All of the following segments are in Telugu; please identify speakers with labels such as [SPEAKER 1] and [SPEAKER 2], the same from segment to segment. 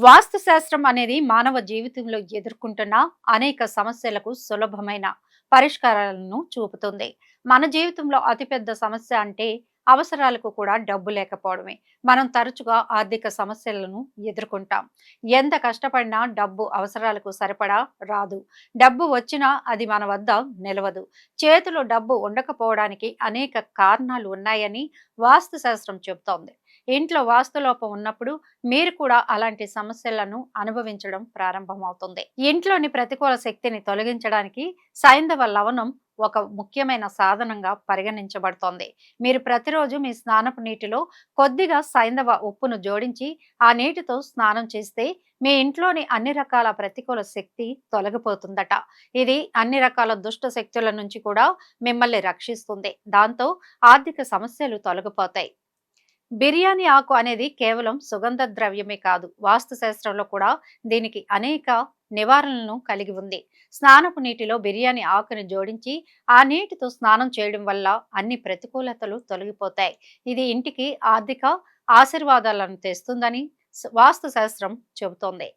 [SPEAKER 1] వాస్తు శాస్త్రం అనేది మానవ జీవితంలో ఎదుర్కొంటున్న అనేక సమస్యలకు సులభమైన పరిష్కారాలను చూపుతుంది. మన జీవితంలో అతిపెద్ద సమస్య అంటే అవసరాలకు కూడా డబ్బు లేకపోవడమే. మనం తరచుగా ఆర్థిక సమస్యలను ఎదుర్కొంటాం. ఎంత కష్టపడినా డబ్బు అవసరాలకు సరిపడా రాదు. డబ్బు వచ్చినా అది మన వద్ద నిలవదు. చేతిలో డబ్బు ఉండకపోవడానికి అనేక కారణాలు ఉన్నాయని వాస్తు శాస్త్రం చెబుతోంది. ఇంట్లో వాస్తులోపం ఉన్నప్పుడు మీరు కూడా అలాంటి సమస్యలను అనుభవించడం ప్రారంభమవుతుంది. ఇంట్లోని ప్రతికూల శక్తిని తొలగించడానికి సైంధవ లవణం ఒక ముఖ్యమైన సాధనంగా పరిగణించబడుతోంది. మీరు ప్రతిరోజు మీ స్నానపు నీటిలో కొద్దిగా సైంధవ ఉప్పును జోడించి ఆ నీటితో స్నానం చేస్తే మీ ఇంట్లోని అన్ని రకాల ప్రతికూల శక్తి తొలగిపోతుందట. ఇది అన్ని రకాల దుష్ట శక్తుల నుంచి కూడా మిమ్మల్ని రక్షిస్తుంది. దాంతో ఆర్థిక సమస్యలు తొలగిపోతాయి. బిర్యానీ ఆకు అనేది కేవలం సుగంధ ద్రవ్యమే కాదు, వాస్తు శాస్త్రంలో కూడా దీనికి అనేక నివారణలను కలిగి ఉంది. స్నానపు నీటిలో బిర్యానీ ఆకుని జోడించి ఆ నీటితో స్నానం చేయడం వల్ల అన్ని ప్రతికూలతలు తొలగిపోతాయి. ఇది ఇంటికి ఆర్థిక ఆశీర్వాదాలను తెస్తుందని వాస్తు శాస్త్రం చెబుతోంది.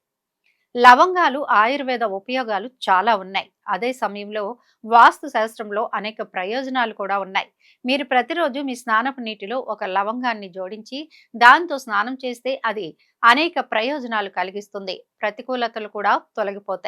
[SPEAKER 1] లవంగాలు ఆయుర్వేద ఉపయోగాలు చాలా ఉన్నాయి. అదే సమయంలో వాస్తు శాస్త్రంలో అనేక ప్రయోజనాలు కూడా ఉన్నాయి. మీరు ప్రతిరోజు మీ స్నానపు నీటిలో ఒక లవంగాన్ని జోడించి దాంతో స్నానం చేస్తే అది అనేక ప్రయోజనాలు కలిగిస్తుంది. ప్రతికూలతలు కూడా తొలగిపోతాయి.